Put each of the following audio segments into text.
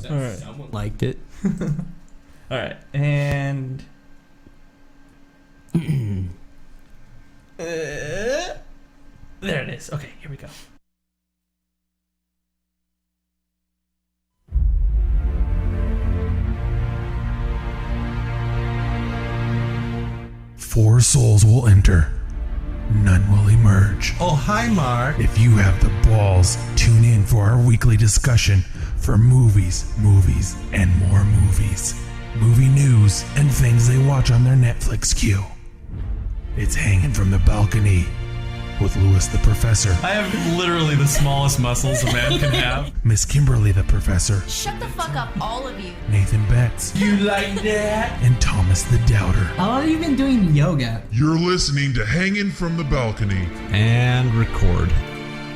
All right. Someone liked it. All right, and there it is. Okay, here we go. Four souls will enter. None will emerge. Oh, hi, Mark. If you have the balls, tune in for our weekly discussion for movies, and more movies. Movie news and things they watch on their Netflix queue. It's Hanging from the Balcony with Lewis the Professor, I have literally the smallest muscles a man can have. Miss Kimberly the Professor, Shut the fuck up, all of you. Nathan Betts, You like that? and Thomas the Doubter. How long have you been doing yoga? You're listening to Hangin' from the Balcony. And record.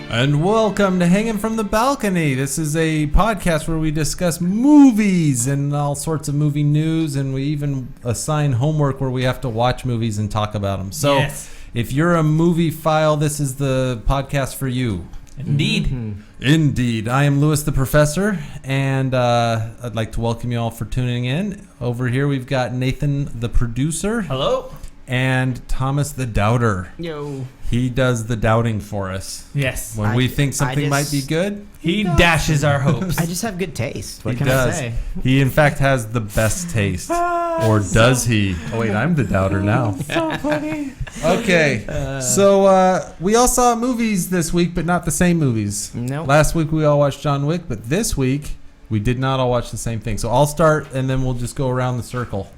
And welcome to Hanging from the Balcony. This is a podcast where we discuss movies and all sorts of movie news, and we even assign homework where we have to watch movies and talk about them. So Yes. if you're a movie file, this is the podcast for you. Indeed. Indeed. I am Lewis the Professor, and I'd like to welcome you all for tuning in. Over here we've got Nathan the Producer Hello? and Thomas the Doubter. Yo. He does the doubting for us. Yes. When we think something might be just- good, He dashes our hopes. I just have good taste. What he can does. I say? He, in fact, has the best taste. Or does he? Oh, wait, I'm the doubter now. So funny. Okay. So we all saw movies this week, but not the same movies. Nope. Last week we all watched John Wick, but this week we did not all watch the same thing. So I'll start, and then we'll just go around the circle.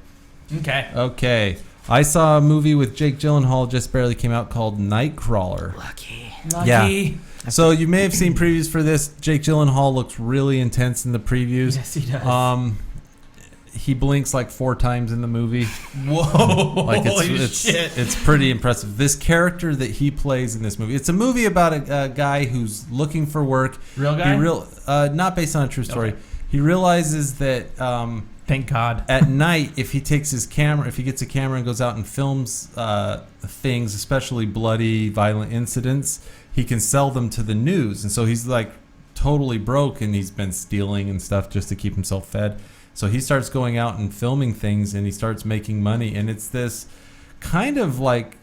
Okay. Okay. I saw a movie with Jake Gyllenhaal, just barely came out, called Nightcrawler. Lucky. Lucky. So you may have seen previews for this. Jake Gyllenhaal looks really intense in the previews. Yes, he does. He blinks like 4 times in the movie. Whoa. Like Holy it's shit. it's pretty impressive. This character that he plays in this movie. It's a movie about a guy who's looking for work. Real guy? Not based on a true story. Okay. He realizes that Thank God. at night, if he takes his camera, if he gets a camera and goes out and films things, especially bloody, violent incidents, he can sell them to the news. And so he's like totally broke, and he's been stealing and stuff just to keep himself fed. So he starts going out and filming things, and he starts making money. And it's this kind of like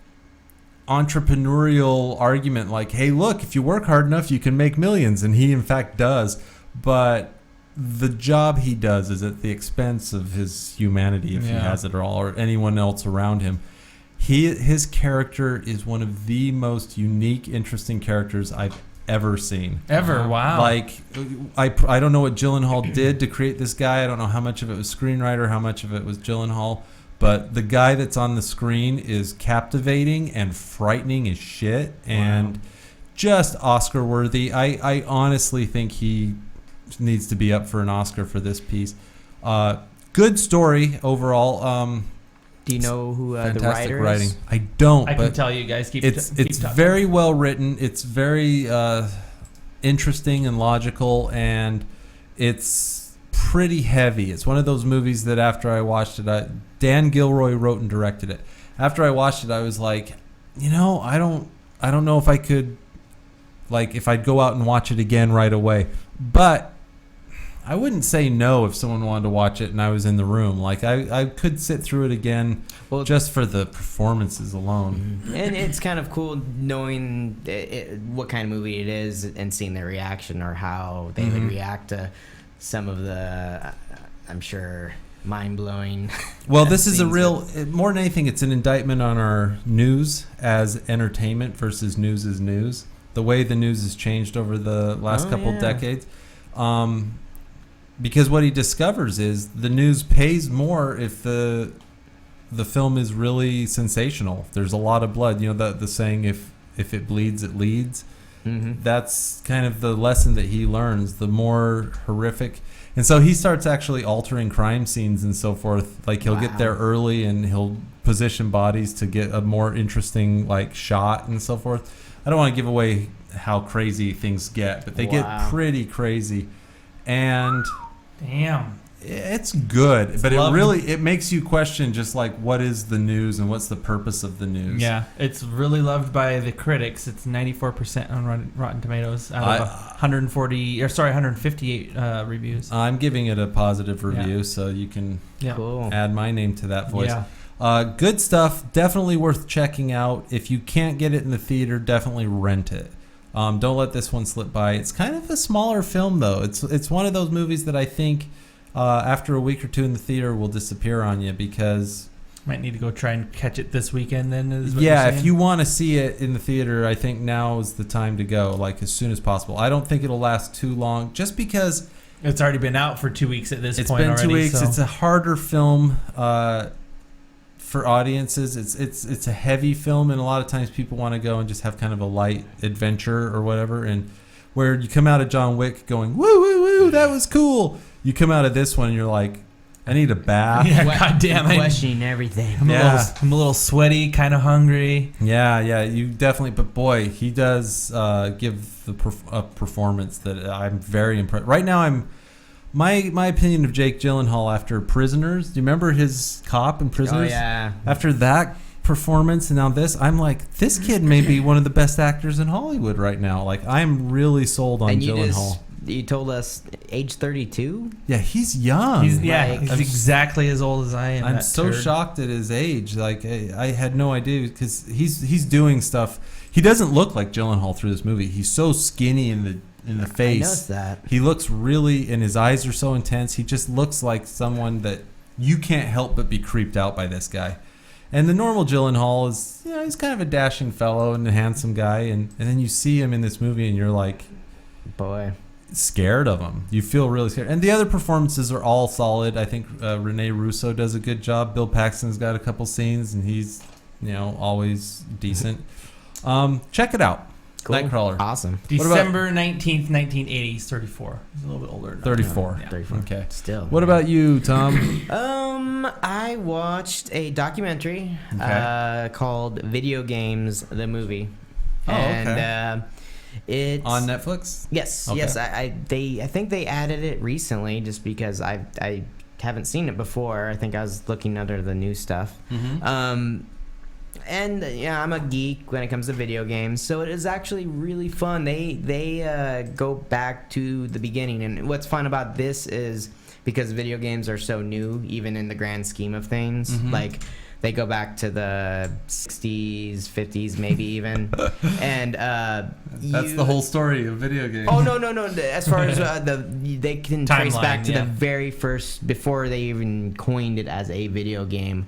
entrepreneurial argument, like, hey, look, if you work hard enough, you can make millions. And he, in fact, does. But the job he does is at the expense of his humanity, if he has it at all, or anyone else around him. His character is one of the most unique, interesting characters I've ever seen. Ever. Wow. Like, I don't know what Gyllenhaal did to create this guy. I don't know how much of it was screenwriter, how much of it was Gyllenhaal. But the guy that's on the screen is captivating and frightening as shit, and just Oscar worthy. I honestly think he needs to be up for an Oscar for this piece. Good story overall. Do you know who the Fantastic writer writing. is? I don't. I but can tell you guys. Keep it's talking. very well written. It's very interesting and logical, and it's pretty heavy. It's one of those movies that after I watched it, Dan Gilroy wrote and directed it. After I watched it, I was like, I don't know if I could, like, if I'd go out and watch it again right away. But I wouldn't say no if someone wanted to watch it and I was in the room. Like, I could sit through it again just for the performances alone. And it's kind of cool knowing what kind of movie it is and seeing their reaction or how they would react to some of the, I'm sure, mind-blowing. Well, this is a real, more than anything, it's an indictment on our news as entertainment versus news as news. The way the news has changed over the last couple decades. Because what he discovers is the news pays more if the film is really sensational. There's a lot of blood. The saying, if it bleeds, it leads. Mm-hmm. That's kind of the lesson that he learns. The more horrific. And so he starts actually altering crime scenes and so forth. Like, he'll get there early and he'll position bodies to get a more interesting, like, shot and so forth. I don't want to give away how crazy things get, but they get pretty crazy. And damn, It's good, but loved. it makes you question just like what is the news and what's the purpose of the news. Yeah, it's really loved by the critics. It's 94% on Rotten Tomatoes out of 158 reviews. I'm giving it a positive review, so you can Cool. add my name to that voice. Yeah. Good stuff. Definitely worth checking out. If you can't get it in the theater, definitely rent it. Don't let this one slip by. It's kind of a smaller film, though. It's one of those movies that I think after a week or two in the theater will disappear on you because... Might need to go try and catch it this weekend then. Is what you're Yeah, saying? if you want to see it in the theater, I think now is the time to go, like as soon as possible. I don't think it'll last too long just because... It's already been out for 2 weeks at this point already. It's been 2 weeks. So. It's a harder film for audiences. It's a heavy film, and a lot of times people want to go and just have kind of a light adventure or whatever. And where you come out of John Wick going, woo, woo, woo, that was cool. You come out of this one and you're like, I need a bath. Yeah, goddamn. Questioning everything. I'm a little sweaty, kind of hungry. Yeah, you definitely. But boy, he does give a performance that I'm very impressed. Right now, my opinion of Jake Gyllenhaal after Prisoners. Do you remember his cop in Prisoners? Oh yeah. After that performance and now this, I'm like, this kid may be one of the best actors in Hollywood right now. Like, I'm really sold on And Gyllenhaal. You told us age 32. Yeah, he's young. He's Like- exactly as old as I am. I'm that so turd. shocked at his age. Like I had no idea because he's doing stuff. He doesn't look like Gyllenhaal through this movie. He's so skinny in the face. I noticed that. He looks really, and his eyes are so intense. He just looks like someone that you can't help but be creeped out by this guy. And the normal Gyllenhaal is, he's kind of a dashing fellow and a handsome guy. And then you see him in this movie and you're like, Boy. scared of him. You feel really scared. And the other performances are all solid. I think Rene Russo does a good job. Bill Paxton's got a couple scenes and he's, always decent. Check it out. Cool. Nightcrawler. Awesome. December 19th, 1980. He's 34. He's a little bit older. than 34. Yeah. 34. Okay. Still. What about you, Tom? I watched a documentary Okay. called "Video Games: The Movie." Oh, and, okay. It's On Netflix? Yes, Okay. yes. I think they added it recently, just because I haven't seen it before. I think I was looking under the new stuff. Mm-hmm. And I'm a geek when it comes to video games, so it is actually really fun. They go back to the beginning, and what's fun about this is because video games are so new, even in the grand scheme of things. Mhm. Like, they go back to the 60s, 50s, maybe even, and That's the whole story of video games. Oh no! As far as they can trace Timeline, back to yeah. the very first, before they even coined it as a video game.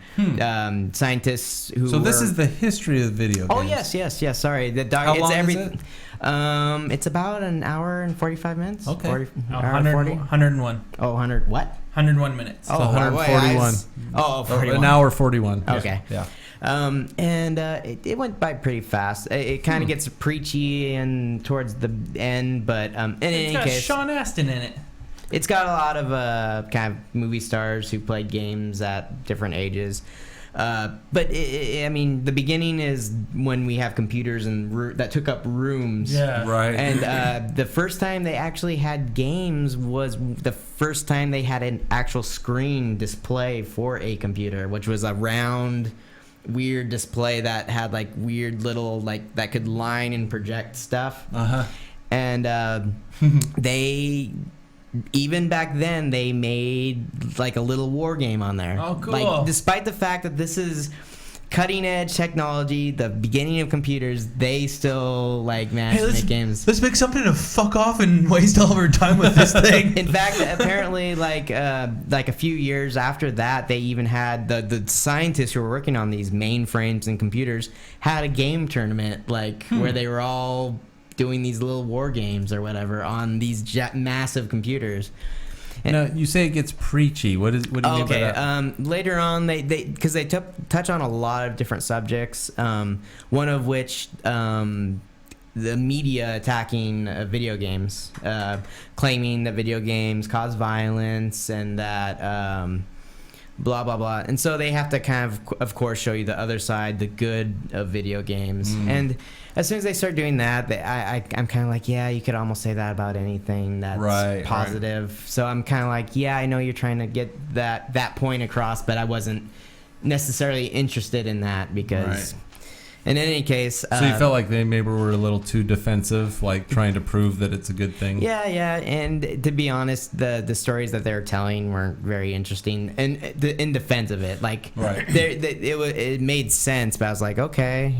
Scientists who. So this were- is the history of video games. Oh yes. Sorry, How it's long every. is it? It's about an hour and 45 minutes. Okay. 40, Oh, hour and 40. 101. Oh, 100. What? 101 minutes. Oh, 141. Oh, 41. An hour 41. Okay. Yeah. And it went by pretty fast. It kind of gets preachy and towards the end, but in It's any got case, Sean Astin in it. it's got a lot of kind of movie stars who played games at different ages. But I mean, the beginning is when we have computers and that took up rooms. Yeah. Right. And the first time they actually had games was the first time they had an actual screen display for a computer, which was a round, weird display that had like weird little that could line and project stuff. Uh-huh. And they, even back then, they made like a little war game on there. Oh, cool. Like, despite the fact that this is cutting edge technology, the beginning of computers, they still managed to make games. Let's make something to fuck off and waste all of our time with this thing. In fact, apparently, like a few years after that, they even had the scientists who were working on these mainframes and computers had a game tournament, where they were all doing these little war games or whatever on these massive computers. Now, you say it gets preachy. What do you mean by Okay. that? Later on, because they touch on a lot of different subjects. One of which, the media attacking video games, claiming that video games cause violence and that blah blah blah. And so they have to kind of course show you the other side, the good of video games. And as soon as they start doing that, I'm kind of like, yeah, you could almost say that about anything that's positive. So I'm kind of like, yeah, I know you're trying to get that point across, but I wasn't necessarily interested in that because in any case, so you felt like they maybe were a little too defensive, like trying to prove that it's a good thing. Yeah, and to be honest, the stories that they were telling weren't very interesting, and in defense of it, like it made sense, but I was like, okay.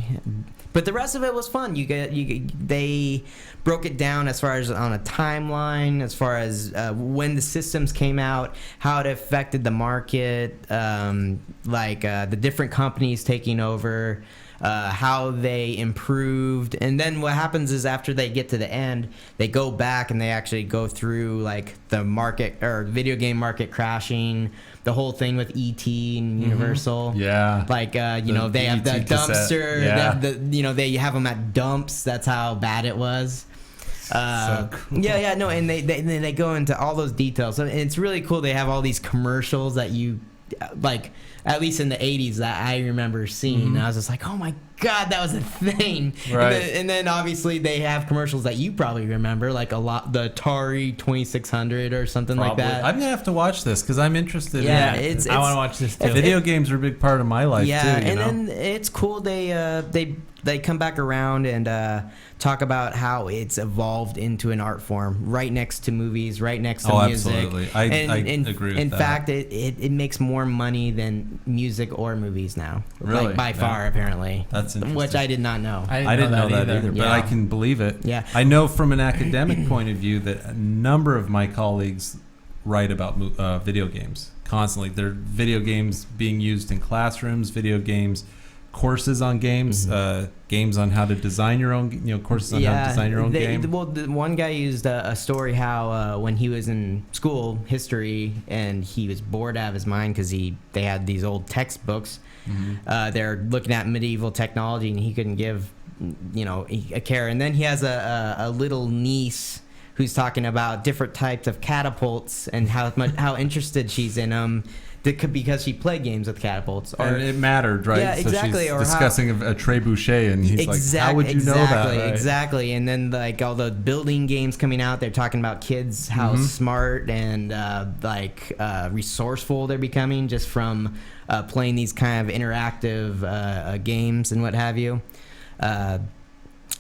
But the rest of it was fun. They broke it down as far as on a timeline, as far as when the systems came out, how it affected the market, the different companies taking over, how they improved. And then what happens is after they get to the end, they go back and they actually go through like the market or video game market crashing, the whole thing with E.T. and Universal. Yeah. Like, they have the dumpster. Yeah. They have them at dumps. That's how bad it was. So cool. No, and they go into all those details. And it's really cool. They have all these commercials that you, like, at least in the 80s that I remember seeing. And I was just like, oh my God, that was a thing. Right. And then obviously they have commercials that you probably remember, like the Atari 2600 or something like that. I'm going to have to watch this because I'm interested Yeah, in it. I want to watch this too. Video games are a big part of my life too. Then it's cool. They come back around and talk about how it's evolved into an art form right next to movies, right next to music. Absolutely. I agree with that. In fact, it makes more money than music or movies now. Really? Like, by far, apparently. That's interesting. Which I did not know. I didn't know that either, but Yeah. I can believe it. Yeah. I know from an academic point of view that a number of my colleagues write about video games constantly. There are video games being used in classrooms, video games, courses on games, games on how to design your own, courses on how to design your own game. Well, the one guy used a story how when he was in school, history, and he was bored out of his mind because they had these old textbooks. They're looking at medieval technology, and he couldn't give, a care. And then he has a little niece who's talking about different types of catapults and how interested she's in them. Because she played games with catapults, and it mattered, right? Yeah, exactly. So she's discussing a trebuchet, and he's like, "How would you know that?" Right? Exactly. And then like all the building games coming out, they're talking about kids how smart and resourceful they're becoming just from playing these kind of interactive games and what have you.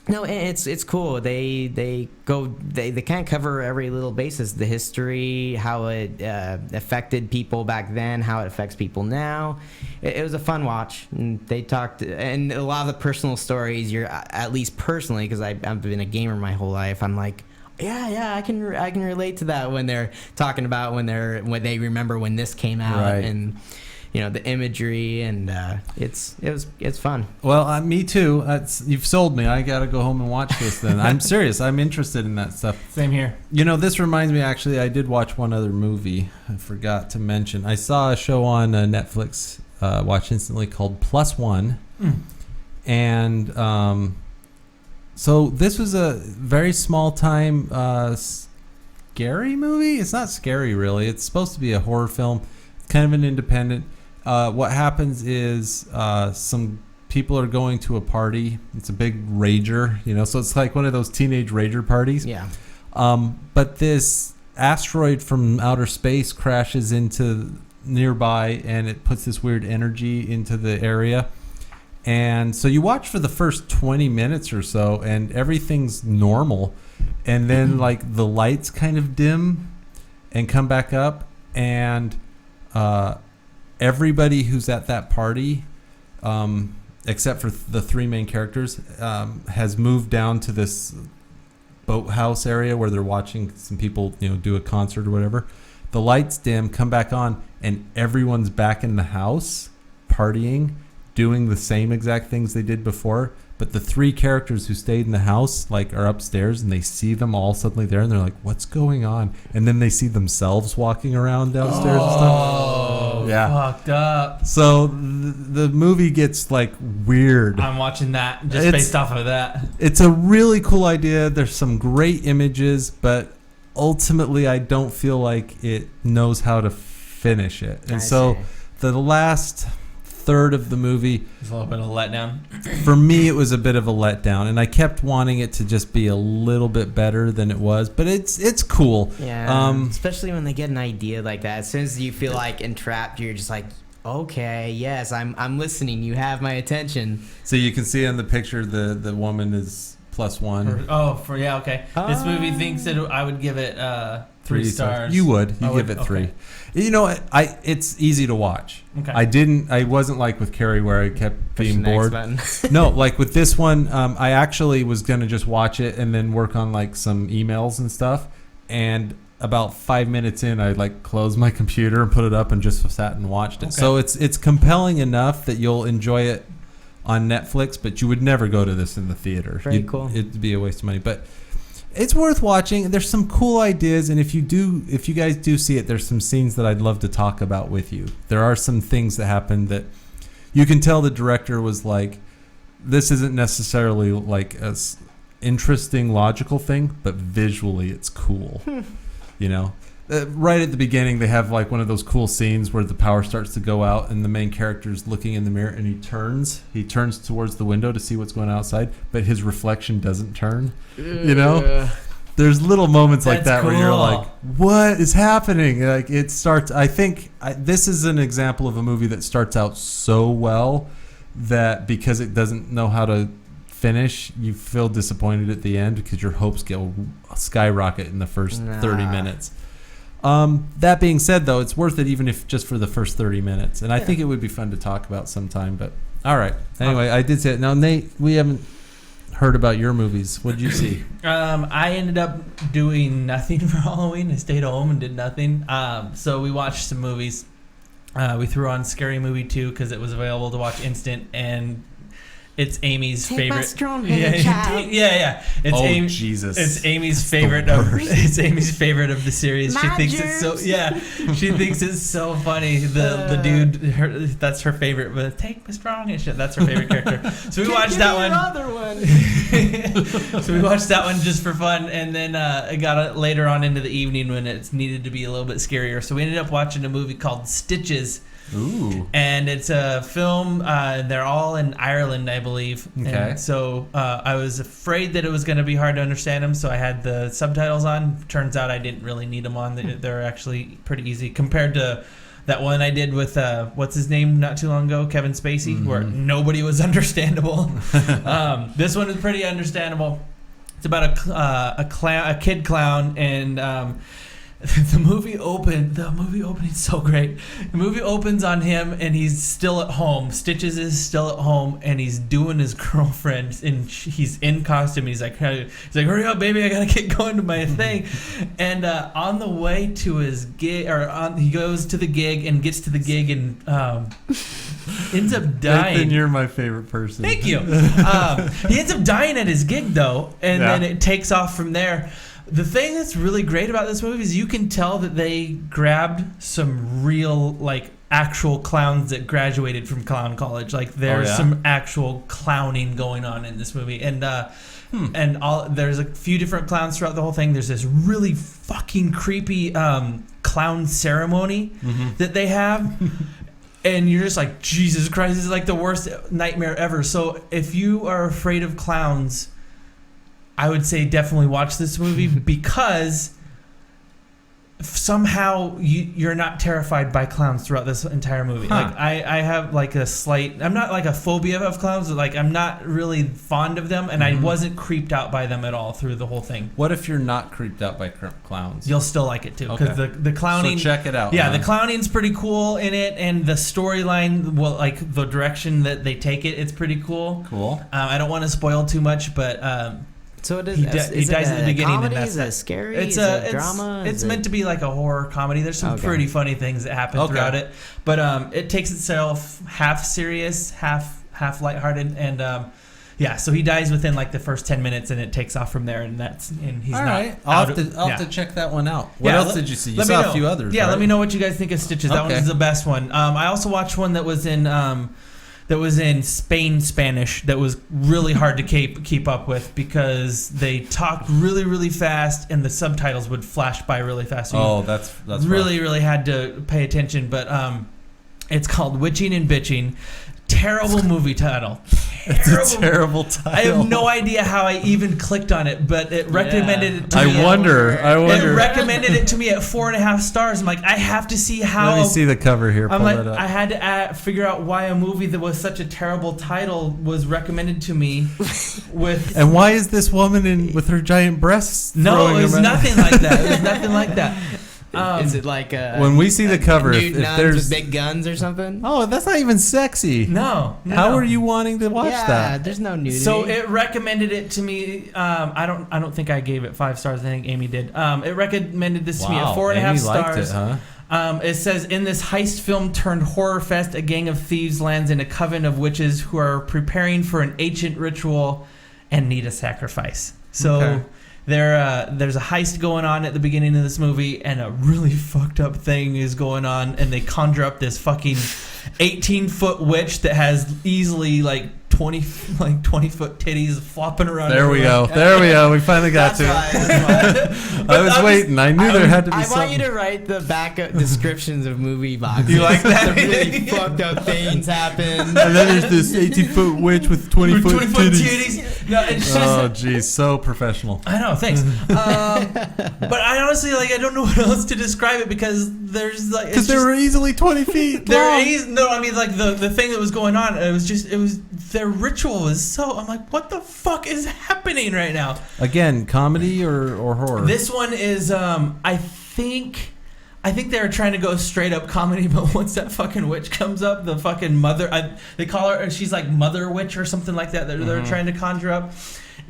No, it's cool. They kind of cover every little basis, the history, how it affected people back then, how it affects people now. It was a fun watch. And they talked, and a lot of the personal stories. You're at least personally, because I've been a gamer my whole life. I'm like, yeah, I can relate to that when they're talking about when they remember when this came out and. The imagery, and it's fun. Well, me too. You've sold me. I got to go home and watch this then. I'm serious. I'm interested in that stuff. Same here. This reminds me, actually, I did watch one other movie. I forgot to mention. I saw a show on Netflix, watched instantly, called Plus One. And so this was a very small-time scary movie. It's not scary, really. It's supposed to be a horror film. It's kind of an independent. What happens is some people are going to a party. It's a big rager, so it's like one of those teenage rager parties. Yeah. But this asteroid from outer space crashes into nearby, and it puts this weird energy into the area. And so you watch for the first 20 minutes or so, and everything's normal. And then, like, the lights kind of dim and come back up, and everybody who's at that party, except for the three main characters, has moved down to this boathouse area where they're watching some people, do a concert or whatever. The lights dim, come back on, and everyone's back in the house partying, doing the same exact things they did before. But the three characters who stayed in the house are upstairs, and they see them all suddenly there, and they're like, "What's going on?" And then they see themselves walking around downstairs and stuff. Oh, yeah, fucked up. So the movie gets weird. I'm watching that just based off of that. It's a really cool idea. There's some great images, but ultimately, I don't feel like it knows how to finish it. And the last third of the movie, It's a little bit of a letdown. for me, it was a bit of a letdown, and I kept wanting it to just be a little bit better than it was. But it's cool. Yeah. Especially when they get an idea like that. As soon as you feel like entrapped, you're just like, okay, yes, I'm listening. You have my attention. So you can see in the picture the woman is +1. Okay. This movie thinks that I would give it 3 stars. You would. You I give would? it 3. Okay. You know, it's easy to watch. Okay. I wasn't like with Carrie where I kept being Push the bored. next button. No, like with this one, I actually was going to just watch it and then work on like some emails and stuff. And about 5 minutes in, I like closed my computer and put it up and just sat and watched it. Okay. So it's compelling enough that you'll enjoy it on Netflix, but you would never go to this in the theater. Very cool. It'd be a waste of money, but it's worth watching. There's some cool ideas, and if you guys do see it, there's some scenes that I'd love to talk about with you. There are some things that happen that you can tell the director was like, this isn't necessarily like a interesting logical thing, but visually it's cool. You know, right at the beginning they have like one of those cool scenes where the power starts to go out and the main character's looking in the mirror and he turns towards the window to see what's going outside, but his reflection doesn't turn. You know, there's little moments like That's that where you're cool. like, what is happening? Like it starts, I think this is an example of a movie that starts out so well that because it doesn't know how to finish, you feel disappointed at the end because your hopes go skyrocket in the first 30 minutes. That being said, though, it's worth it even if just for the first 30 minutes. And I think it would be fun to talk about sometime. But all right. Anyway, I did say it. Now, Nate, we haven't heard about your movies. What did you see? I ended up doing nothing for Halloween. I stayed home and did nothing. So we watched some movies. We threw on Scary Movie 2 because it was available to watch instant, and it's Amy's Take favorite. my strong hand, child. Yeah. It's Jesus! It's Amy's favorite of it's Amy's favorite of the series. She My thinks it's so germs. she thinks it's so funny. The dude, that's her favorite. But take my strong and shit. That's her favorite character. So we watched that one. Other one. So we watched that one just for fun, and then it got later on into the evening when it needed to be a little bit scarier. So we ended up watching a movie called Stitches. Ooh. And it's a film. They're all in Ireland, I believe. Okay. And so I was afraid that it was going to be hard to understand them, so I had the subtitles on. Turns out I didn't really need them on. They're actually pretty easy compared to that one I did with what's his name not too long ago, Kevin Spacey, where nobody was understandable. This one is pretty understandable. It's about a kid clown, and the movie opening's so great. The movie opens on him and he's still at home. Stitches is still at home and he's doing his girlfriend, and he's in costume. He's like, hurry up, baby, I gotta get going to my thing. And on the way to his gig, he goes to the gig and gets to the gig and ends up dying. Nathan, you're my favorite person. Thank you. He ends up dying at his gig though, and then it takes off from there. The thing that's really great about this movie is you can tell that they grabbed some real, like, actual clowns that graduated from clown college. Like, there's some actual clowning going on in this movie. And there's a few different clowns throughout the whole thing. There's this really fucking creepy clown ceremony that they have. And you're just like, Jesus Christ, this is like the worst nightmare ever. So if you are afraid of clowns, I would say definitely watch this movie because somehow you're not terrified by clowns throughout this entire movie. Like I have like a slight, I'm not like a phobia of clowns, but like I'm not really fond of them, and I wasn't creeped out by them at all through the whole thing. What if you're not creeped out by clowns? You'll still like it too, because the clowning. So check it out. Yeah, the clowning's pretty cool in it, and the storyline, well, like the direction that they take it, it's pretty cool. Cool. I don't want to spoil too much, but. So it is. He Is dies it at the a beginning, comedy? and that's Is it scary? It's is it drama? It's meant to be like a horror comedy. There's some pretty funny things that happen throughout it, but it takes itself half serious, half lighthearted, and so he dies within like the first 10 minutes, and it takes off from there, and he's all not. right. I'll have to check that one out. What else did you see? You saw a few others. Yeah, right? let me know what you guys think of Stitches. That Okay. one's the best one. I also watched one that was in Spain Spanish that was really hard to keep up with because they talked really, really fast and the subtitles would flash by really fast. So that's really had to pay attention. But It's called Witching and Bitching. Terrible movie title. It's a terrible title. I have no idea how I even clicked on it, but it recommended it to me. I wonder. It recommended it to me at 4.5 stars. I'm like, I have to see how. Let me see the cover here. I'm Pull like, that up. I had to figure out why a movie that was such a terrible title was recommended to me. With And why is this woman with her giant breasts? no, throwing it was them at- nothing like that. It was nothing like that. Is it like when we see the cover, if nuns there's with big guns or something? oh, that's not even sexy. No. How are you wanting to watch yeah, that? there's no nudity. So it recommended it to me. I don't think I gave it 5 stars. I think Amy did. It recommended this to me at 4.5 Amy stars. liked it, huh? It says, in this heist film turned horror fest, a gang of thieves lands in a coven of witches who are preparing for an ancient ritual and need a sacrifice. So Okay. there's a heist going on at the beginning of this movie, and a really fucked up thing is going on, and they conjure up this fucking 18-foot witch that has easily like 20 foot titties flopping around. There we everywhere. go. There we go. We finally got to it. I was waiting. I knew there had to be I something. want you to write the backup descriptions of movie boxes. You like that? The really fucked up things happen. And then there's this 18-foot witch with 20-foot 20-foot titties. titties. No, it's just, Oh, geez. So professional. I know, thanks. But I honestly, like, I don't know what else to describe it because there's like, Because they were easily 20 feet long. no, I mean, like the thing that was going on, it was their ritual was so. I'm like, what the fuck is happening right now? Again, comedy or horror? This one is, I think they were trying to go straight up comedy, but once that fucking witch comes up, the fucking mother, they call her, she's like Mother Witch or something like that. They're trying to conjure up.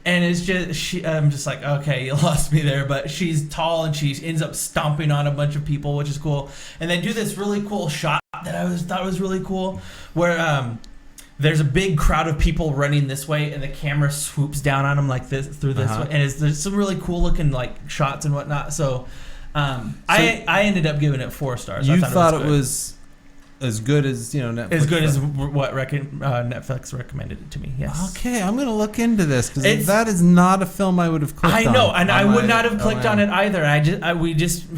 And it's just I'm just like, okay, you lost me there. But she's tall and she ends up stomping on a bunch of people, which is cool. And they do this really cool shot that I thought was really cool, where there's a big crowd of people running this way, and the camera swoops down on them like this through this way, and there's some really cool looking like shots and whatnot. So, I ended up giving it 4 stars. You I thought it good. was as good as Netflix. As good as what Netflix recommended it to me. Yes. Okay, I'm gonna look into this because It's- that is not a film I would have clicked on. I know, and I would my- not have clicked on my- it either.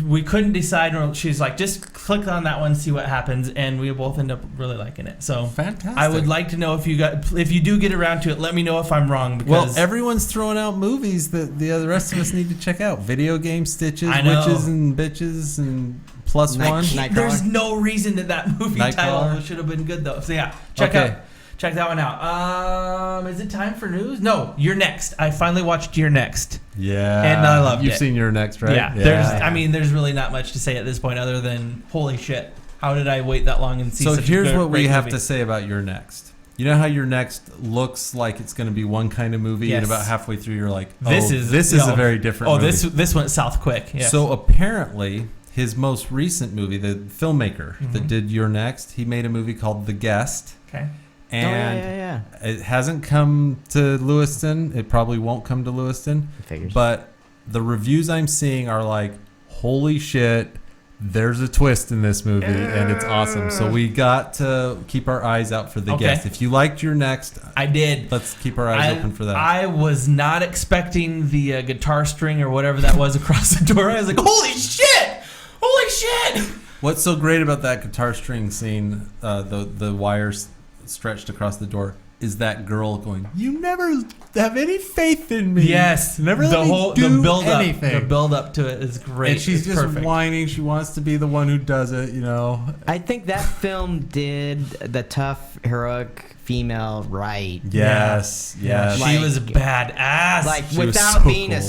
We couldn't decide. She's like, just click on that one, see what happens, and we both end up really liking it. So Fantastic. I would like to know if you do get around to it. Let me know if I'm wrong. Because Well, everyone's throwing out movies that the rest of us need to check out. Video game Stitches, I know. Witches and Bitches, and Plus One. there's no reason that movie Nightcrawler. title should have been good though. So yeah, check that one out. Is it time for news? No, You're Next. I finally watched You're Next. Yeah. And I loved You've it. seen Your Next, right? Yeah. There's really not much to say at this point other than holy shit. How did I wait that long and see So such here's a what we great have movie? to say about Your Next. You know how Your Next looks like it's going to be one kind of movie, and Yes. about halfway through you're like, oh, This is a very different movie. this went south quick. Yes. So apparently, his most recent movie, the filmmaker Mm-hmm. that did Your Next, he made a movie called The Guest. okay. And yeah. it hasn't come to Lewiston. It probably won't come to Lewiston. Figures. But the reviews I'm seeing are like, holy shit, there's a twist in this movie, and it's awesome. So we got to keep our eyes out for The Okay. Guest. If you liked Your Next, I did. let's keep our eyes open for that. I was not expecting the guitar string or whatever that was across the door. I was like, holy shit! Holy shit! What's so great about that guitar string scene, the wires stretched across the door, is that girl going, you never have any faith in me. Yes. Never let me do anything. The build up to it is great. And she's It's just perfect. whining. She wants to be the one who does it, you know. I think that film did the tough, heroic female right. Yes. Yeah, Yes. she Like- was badass. Like, She was without so being cool.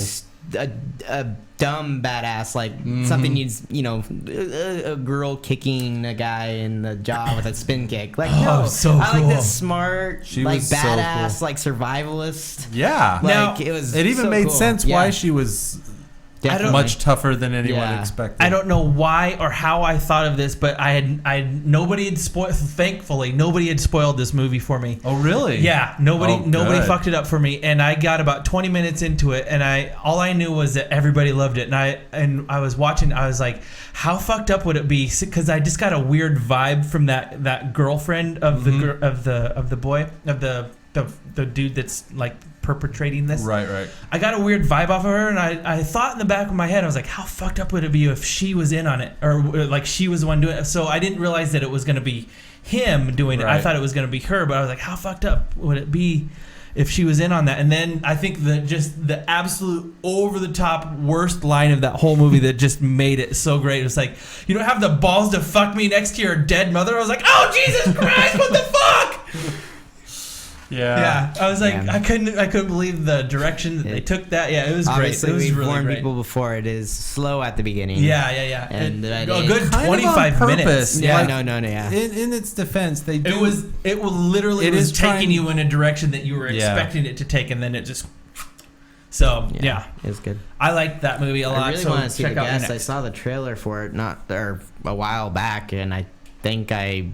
a dumb badass, like something needs, a girl kicking a guy in the jaw with a spin kick. Like, no, so I like cool. this smart, She like was so badass, cool. like survivalist. Yeah. Like, Now, it It even so made cool. sense Yeah, why she was definitely. much tougher than anyone Yeah. expected. I don't know why or how I thought of this, but nobody had spoiled. Thankfully, nobody had spoiled this movie for me. Oh, really? Yeah, nobody good. fucked it up for me, and I got about 20 minutes into it, and all I knew was that everybody loved it, and I was watching. I was like, how fucked up would it be? Because I just got a weird vibe from that girlfriend of the boy of the the dude that's like perpetrating this. Right. I got a weird vibe off of her, and I thought in the back of my head, I was like, how fucked up would it be if she was in on it, or like she was the one doing it? So I didn't realize that it was going to be him doing it. I Right. thought it was going to be her, but I was like, how fucked up would it be if she was in on that? And then I think just the absolute over the top worst line of that whole movie that just made it so great. It was like, you don't have the balls to fuck me next to your dead mother. I was like, oh Jesus Christ, what the fuck? Yeah, I was like, Yeah. I couldn't believe the direction that they took that. Yeah, it was Obviously, great. It was we've really warned great. people before. It is slow at the beginning. Yeah. And a it- good kind of 25 on minutes. purpose. Yeah, No. Yeah. In its defense, they do. it was literally It was is trying- taking you in a direction that you were Yeah. expecting it to take, and then it just. So yeah, It was good. I liked that movie a lot. I really so want to see check the out guest. I Next. saw the trailer for it a while back, and I think I've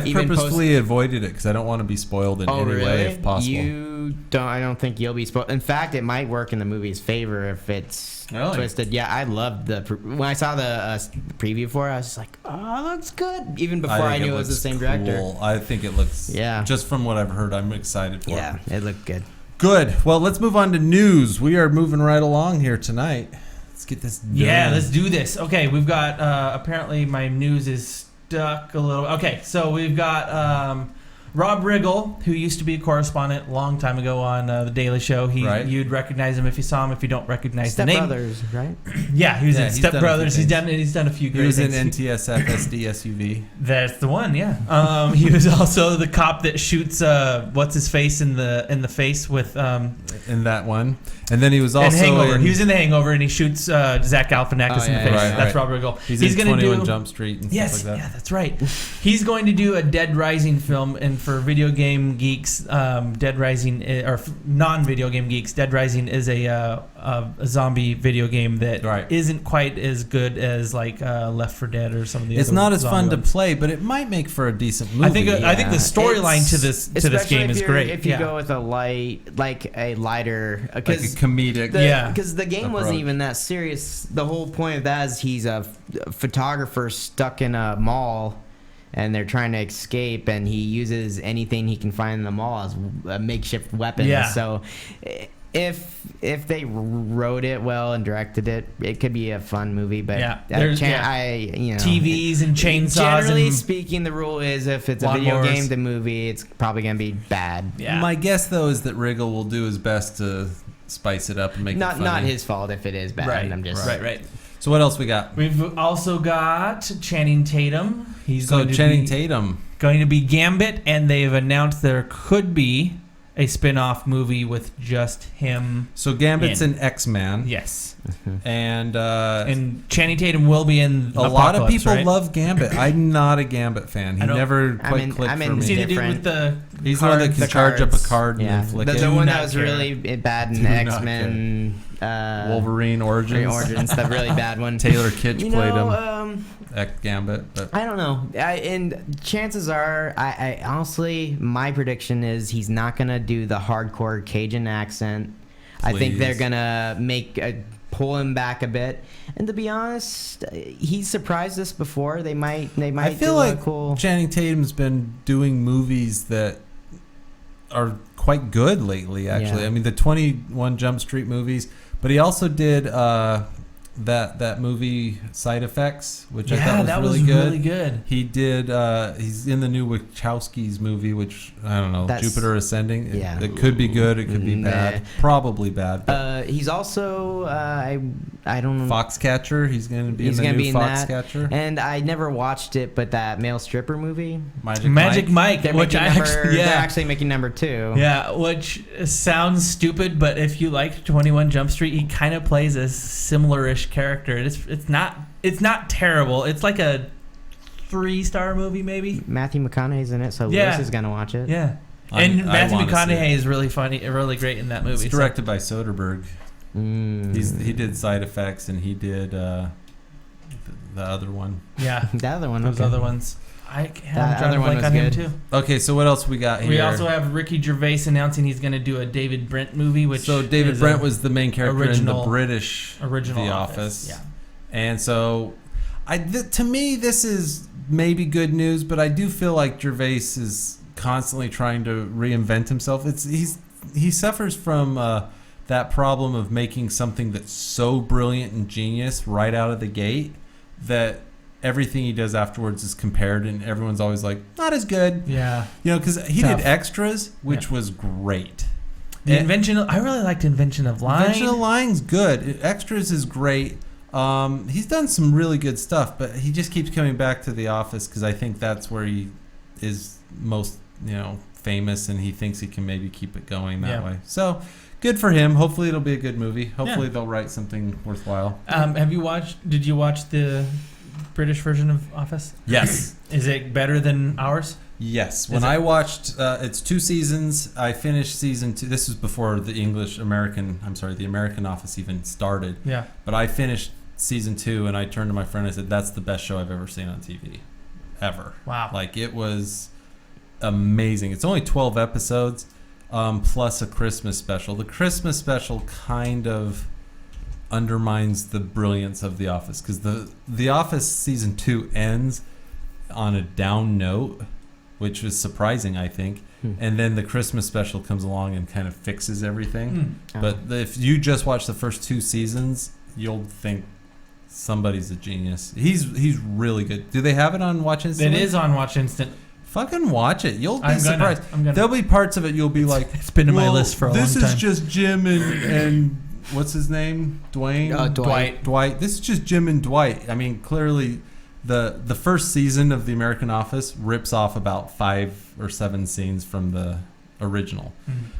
even purposefully avoided it because I don't want to be spoiled in any way if possible. I don't think you'll be spoiled. In fact, it might work in the movie's favor if it's Really? twisted. Yeah, I loved when I saw the preview for it. I was just like, oh, it looks good. Even before I think knew it was the looks same director. cool. I think it looks. Yeah. Just from what I've heard, I'm excited for Yeah, it. it looked good. Good. Well, let's move on to news. We are moving right along here tonight. Let's get this done. Yeah, let's do this. Okay, we've got apparently my news is stuck a little. Okay, so we've got Rob Riggle, who used to be a correspondent a long time ago on The Daily Show. Right. You'd recognize him if you saw him. If you don't recognize Step the name, Brothers, right? yeah, he was Yeah, in he's Step done a few Brothers. He's things. done a few He great was in things. NTSF SD SUV. That's the one, yeah. He was also the cop that shoots what's his face in the face with In that one. And then he was in also Hangover. in. He was in the Hangover, and he shoots Zach Galifianakis in the yeah, face. right, That's right. Rob Riggle. He's in gonna 21 do Jump Street and Yes, stuff like that. yeah, that's right. He's going to do a Dead Rising film, and for video game geeks, Dead Rising non-video game geeks, Dead Rising is a zombie video game that Right. isn't quite as good as like Left 4 Dead or some of the. It's other not as fun zombie to ones. play, but it might make for a decent movie. I think the storyline to this Especially game if is you're- great. If you yeah. go with a lighter, like a comedic. Yeah. because the game wasn't approach. even that serious. The whole point of that is he's a photographer stuck in a mall, and they're trying to escape, and he uses anything he can find in the mall as a makeshift weapon. Yeah. So if they wrote it well and directed it, it could be a fun movie. But Yeah. There's- TVs and chainsaws. Generally and, speaking, the rule is if it's a video lawnmowers. game, the movie, it's probably gonna be bad. yeah. My guess, though, is that Riggle will do his best to spice it up and make it funny. Not his fault if it is bad. right. I'm just right. So what else we got? We've also got Channing Tatum. He's So going to Channing be, Tatum. going to be Gambit, and they've announced there could be a spin-off movie with just him. So Gambit's In. an X-Man. Yes. And Channing Tatum will be in a lot of Apocalypse, people right? love Gambit. I'm not a Gambit fan. He I don't- never I'm quite in- clicked I'm for in Is he me. the dude different. with the He's the one that cards? can charge up a cards. card and Yeah, then flick the, it. the one not that was care. really bad in Do not X-Men. Wolverine Origins. Origins, the really bad one. Taylor Kitsch You played him know, at Gambit. But I don't know. And chances are, I honestly, my prediction is he's not gonna do the hardcore Cajun accent. I think they're Please. gonna pull him back a bit. And to be honest, he's surprised us before. They might. I feel do like a cool. Channing Tatum's been doing movies that are quite good lately, actually. Yeah. I mean, the 21 Jump Street movies, but he also did that movie Side Effects, which I Yeah, thought was that really was good. really good. He did. He's in the new Wachowski's movie, which I don't know. That's- Jupiter Ascending. It, yeah. it could be good. It could be Nah. bad. Probably bad. But He's also I don't know. Foxcatcher. He's going to be He's in the gonna new be in that. Foxcatcher. And I never watched it, but that male stripper movie. Magic Mike, They're which making I number, actually, they're yeah. actually making number 2. Yeah, which sounds stupid, but if you liked 21 Jump Street, he kind of plays a similar-ish character. It's not terrible. It's like a 3-star movie, maybe. Matthew McConaughey's in it, so Yeah. Lewis is gonna watch it. Yeah, I and Matthew wanna see McConaughey it. is really funny, really great in that movie. It's directed by Soderbergh. Mm. He did Side Effects and he did the other one. So, yeah, The other one. those okay. other ones. I'm That trying other to one blank was on him good. too. Okay, so what else we got here? We also have Ricky Gervais announcing he's going to do a David Brent movie, which so David is Brent a was the main character in the British original The Office. Office. Yeah. And so, to me, this is maybe good news, but I do feel like Gervais is constantly trying to reinvent himself. He suffers from that problem of making something that's so brilliant and genius right out of the gate that everything he does afterwards is compared, and everyone's always like, not as good. Yeah. Because he Tough. did Extras, which was great. The I really liked Invention of Lying. Invention of Lying's good. Extras is great. He's done some really good stuff, but he just keeps coming back to The Office because I think that's where he is most, famous, and he thinks he can maybe keep it going that way. So, good for him. Hopefully it'll be a good movie. Hopefully they'll write something worthwhile. Did you watch the British version of Office? Yes. Is it better than ours? Yes. When I watched, it's 2 seasons. I finished season 2. This was before the American Office even started. Yeah. But I finished season 2, and I turned to my friend and I said, that's the best show I've ever seen on TV. Ever. Wow. Like, it was amazing. It's only 12 episodes, plus a Christmas special. The Christmas special kind of undermines the brilliance of The Office, because the Office season 2 ends on a down note, which was surprising, I think. And then the Christmas special comes along and kind of fixes everything. But if you just watch the first 2 seasons, you'll think somebody's a genius. He's really good. Do they have it on Watch Instant? It is on Watch Instant. Fucking watch it. You'll be surprised. I'm gonna. There'll be parts of it you'll be like, It's been in my list for a long time. This is just Jim and what's his name? Dwayne? Dwight. This is just Jim and Dwight. I mean, clearly the first season of The American Office rips off about 5 or 7 scenes from the original.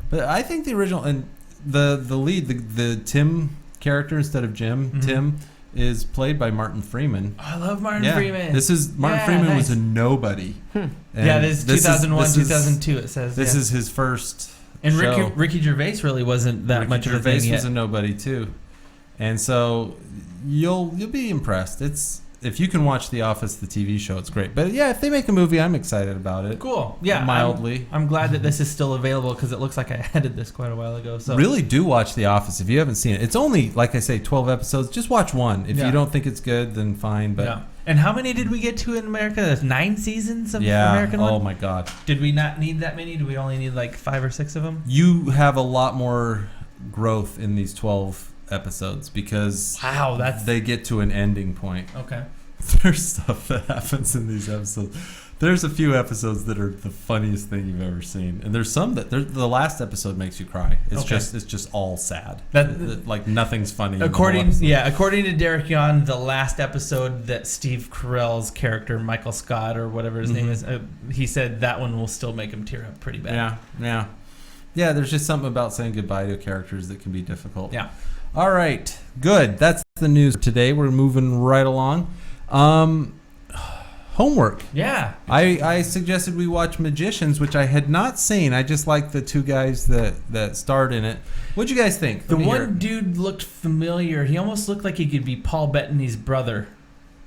But I think the original, and the lead, the Tim character instead of Jim, Tim, is played by Martin Freeman. I love Martin Freeman. This is Martin Freeman was a nobody. This is 2001, 2002. It says this is his first. And show. Ricky Gervais really wasn't that much of a thing yet. Ricky Gervais was a nobody too, and so you'll be impressed. If you can watch The Office, the TV show, it's great. But yeah, if they make a movie, I'm excited about it. Cool. Yeah. Mildly. I'm glad that this is still available because it looks like I added this quite a while ago. So really do watch The Office if you haven't seen it. It's only, like I say, 12 episodes. Just watch one. If you don't think it's good, then fine. But And how many did we get to in America? There's 9 seasons of American one? Oh my God. Did we not need that many? Do we only need like 5 or 6 of them? You have a lot more growth in these 12 episodes because they get to an ending point. Okay. There's stuff that happens in these episodes. There's a few episodes that are the funniest thing you've ever seen, and there's some that the last episode makes you cry. It's just all sad. Like nothing's funny. According to Derek Yon, the last episode that Steve Carell's character Michael Scott or whatever his name is, he said that one will still make him tear up pretty bad. Yeah. There's just something about saying goodbye to characters that can be difficult. Yeah. All right. Good. That's the news today. We're moving right along. Homework. Yeah. I suggested we watch Magicians, which I had not seen. I just like the 2 guys that starred in it. What'd you guys think? The one dude looked familiar. He almost looked like he could be Paul Bettany's brother.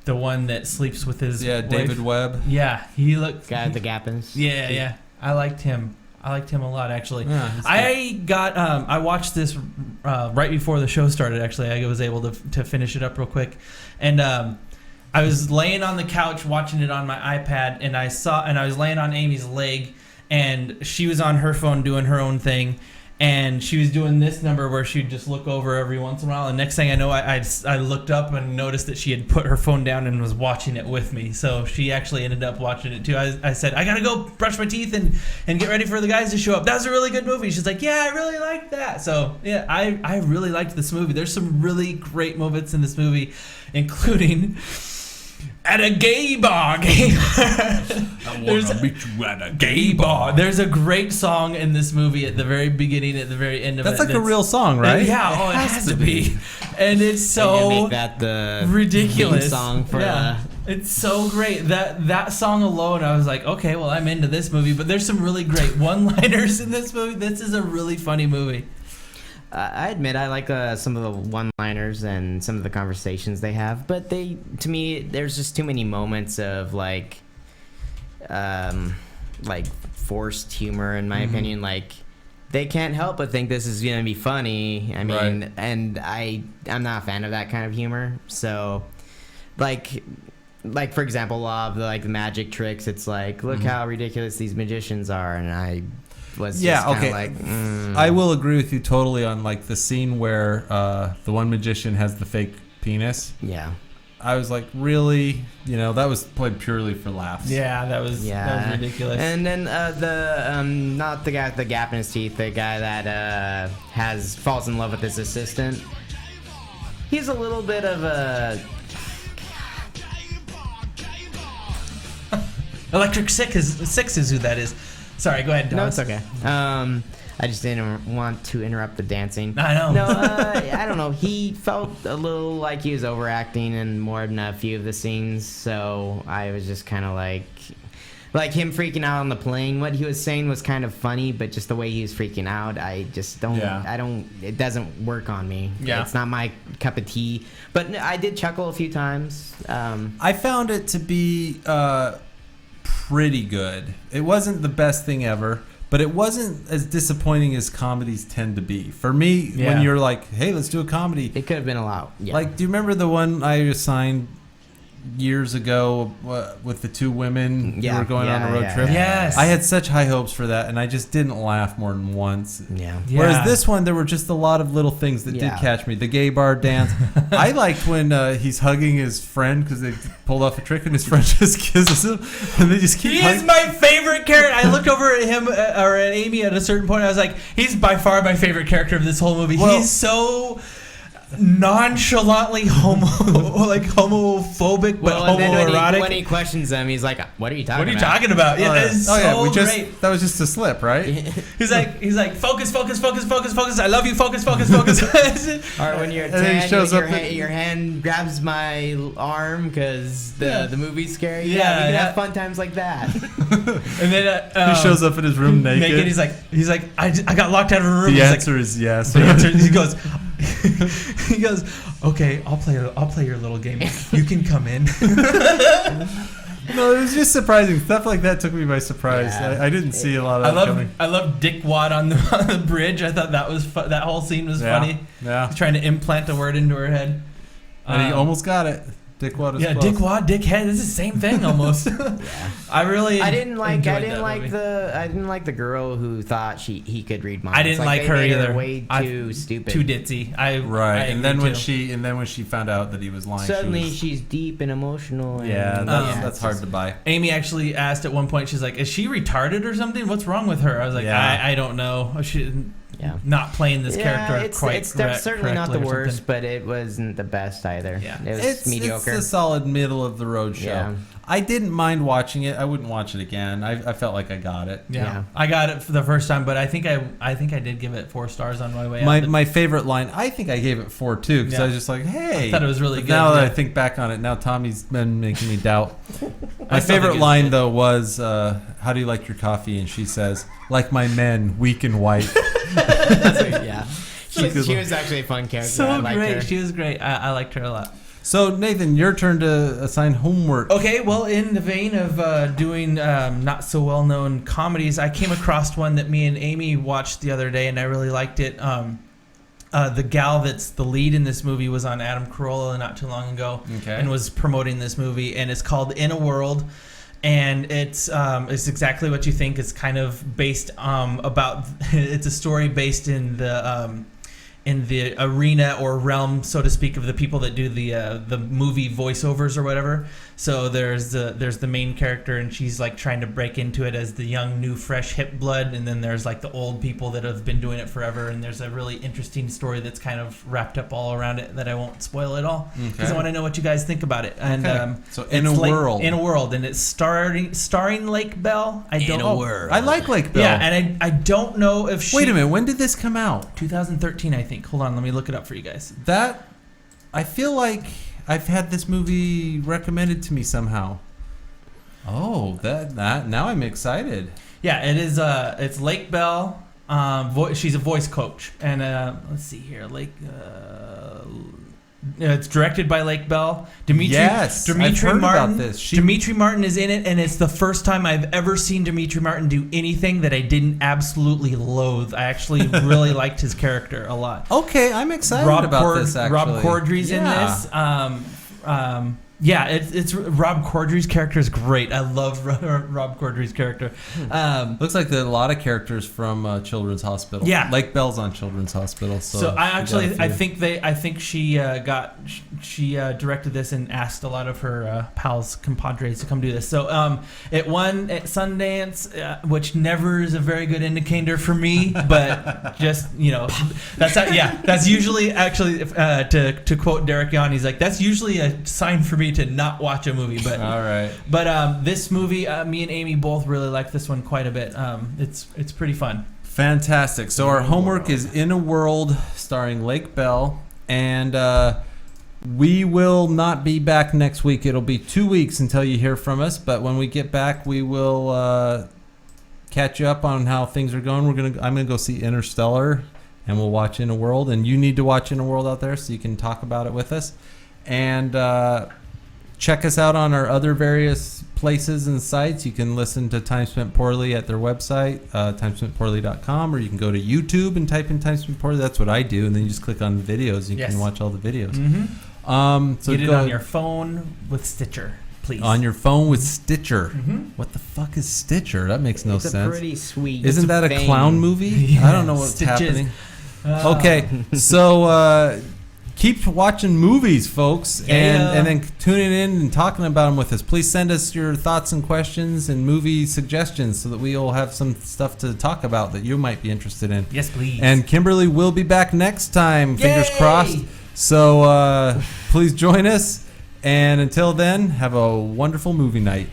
The one that sleeps with his wife. David Webb. Yeah, he looked... Guy with the Gappins. Yeah. I liked him. I liked him a lot, actually. Yeah, I watched this right before the show started, actually. I was able to finish it up real quick. And I was laying on the couch watching it on my iPad, and I was laying on Amy's leg, and she was on her phone doing her own thing, and she was doing this number where she'd just look over every once in a while, and next thing I know, I looked up and noticed that she had put her phone down and was watching it with me. So she actually ended up watching it too. I said, I gotta go brush my teeth and get ready for the guys to show up. That was a really good movie. She's like, yeah, I really liked that. So yeah, I really liked this movie. There's some really great moments in this movie, including at a gay bar. I want to meet you at a gay bar. There's a great song in this movie at the very beginning, at the very end of That's it. That's like a real song, right? Yeah, it has to be. And it's so make that the ridiculous song for it's so great. That song alone, I was like, okay, well, I'm into this movie. But there's some really great one-liners in this movie. This is a really funny movie. I admit I like some of the one-liners and some of the conversations they have, but to me, there's just too many moments of like forced humor, in my opinion. Like, they can't help but think this is gonna be funny. I mean, right. And I'm not a fan of that kind of humor. So, like, like for example, a lot of the magic tricks. It's like, look how ridiculous these magicians are, and I was just kind of like, I will agree with you totally on like the scene where the one magician has the fake penis. Yeah. I was like, really? That was played purely for laughs. Yeah, that was ridiculous. And then not the guy with the gap in his teeth, the guy that falls in love with his assistant. He's a little bit of a Electric Six is who that is. Sorry, go ahead, Don. No, it's okay. I just didn't want to interrupt the dancing. I know. No, I don't know. He felt a little like he was overacting in more than a few of the scenes, so I was just kind of like him freaking out on the plane. What he was saying was kind of funny, but just the way he was freaking out, I just don't. Yeah. It doesn't work on me. Yeah. It's not my cup of tea. But I did chuckle a few times. I found it to be pretty good. It wasn't the best thing ever, but it wasn't as disappointing as comedies tend to be. For me, when you're like, hey, let's do a comedy. It could have been a lot. Yeah. Like, do you remember the one I assigned years ago with the two women who were going on a road trip? Yes. I had such high hopes for that, and I just didn't laugh more than once. Yeah. Whereas this one, there were just a lot of little things that did catch me. The gay bar dance. I liked when he's hugging his friend because they pulled off a trick and his friend just kisses him, and they just keep He hugging. is my favorite character. I looked over at him or at Amy at a certain point. I was like, he's by far my favorite character of this whole movie. Well, he's so nonchalantly homophobic but Well, and then homoerotic. when he questions them, he's like, "What are you talking What are you about?" talking about? Yeah, it's so great. That was just a slip, right? He's like, focus. I love you. Focus. Or when you're And then he 10, shows your, up hand, at- your hand grabs my arm because the movie's scary. Yeah, we can yeah. have fun times like that. And then He shows up in his room naked. He's like, I got locked out of a room. The He's answer is yes. like, he goes, okay, I'll play your little game. You can come in. No, it was just surprising. Stuff like that took me by surprise. Yeah. I didn't see a lot of that coming. I love Dick Wad on the bridge. I thought that was that whole scene was funny. Yeah. He's trying to implant a word into her head. And he almost got it. Dick Wad is Yeah, close. Dick Wad, Dick Head. It's the same thing almost. I didn't like the girl who thought he could read minds. I didn't like they her made either. Way too stupid. Too ditzy. Right, and then when she found out that he was lying, suddenly she's deep and emotional. And, that's hard to buy. Amy actually asked at one point, she's like, is she retarded or something? What's wrong with her? I was like, I don't know. She not playing this character it's certainly not the worst, but it wasn't the best either. Yeah. It was mediocre. It's a solid middle of the road show. Yeah. I didn't mind watching it. I wouldn't watch it again. I felt like I got it. Yeah. I got it for the first time, but I think I did give it 4 stars on my way out. My favorite line, I think I gave it 4 too, because I was just like, hey. I thought it was really But good. Now that I think back on it, now Tommy's been making me doubt. My still favorite think it's line good. though was, how do you like your coffee? And she says, like my men, weak and white. Yeah. good She one. was actually a fun character. So I liked great. her. She was great. I liked her a lot. So Nathan, your turn to assign homework. Okay, well, in the vein of doing not so well known comedies, I came across one that me and Amy watched the other day, and I really liked it. The gal that's the lead in this movie was on Adam Carolla not too long ago, and was promoting this movie, and it's called In a World. And it's exactly what you think. It's kind of based about. It's a story based in the arena or realm, so to speak, of the people that do the movie voiceovers or whatever. So there's the main character, and she's like trying to break into it as the young, new, fresh, hip blood, and then there's like the old people that have been doing it forever. And there's a really interesting story that's kind of wrapped up all around it that I won't spoil at all because I want to know what you guys think about it. And so In a World, and it's starring Lake Bell. I like Lake Bell. Yeah, and I don't know if she. Wait a minute, when did this come out? 2013, I think. Hold on, let me look it up for you guys. That I feel like I've had this movie recommended to me somehow. Oh, that now I'm excited. Yeah, it is. It's Lake Bell. She's a voice coach, and let's see here, it's directed by Lake Bell. Yes, I've heard Martin. about this. Dimitri Martin is in it, and it's the first time I've ever seen Dimitri Martin do anything that I didn't absolutely loathe. I actually really liked his character a lot. Okay, I'm excited about this. Actually, Rob Corddry's in this. Yeah, it's Rob Corddry's character is great. I love Rob Corddry's character. Looks like a lot of characters from Children's Hospital. Yeah. Lake Bell's on Children's Hospital. So I think she directed this and asked a lot of her pals, compadres to come do this. So it won at Sundance, which never is a very good indicator for me, but just that's usually actually to quote Derek Yon, he's like, that's usually a sign for me to not watch a movie. But all right. But this movie, me and Amy both really like this one quite a bit. It's pretty fun. Fantastic. So our homework is In a World, starring Lake Bell, and we will not be back next week. It'll be 2 weeks until you hear from us. But when we get back, we will catch you up on how things are going. I'm gonna go see Interstellar, and we'll watch In a World. And you need to watch In a World out there so you can talk about it with us. And check us out on our other various places and sites. You can listen to Time Spent Poorly at their website, timespentpoorly.com, or you can go to YouTube and type in Time Spent Poorly. That's what I do, and then you just click on the videos. You can watch all the videos. Mm-hmm. So get it on your phone with Stitcher, please. On your phone with Stitcher. Mm-hmm. What the fuck is Stitcher? That makes no It's sense. pretty sweet. Isn't that a thing. clown movie? Yeah, I don't know what's Stitches. happening. Okay, so keep watching movies, folks, and then tuning in and talking about them with us. Please send us your thoughts and questions and movie suggestions so that we all have some stuff to talk about that you might be interested in. Yes, please. And Kimberly will be back next time, fingers Yay! crossed. So please join us. And until then, have a wonderful movie night.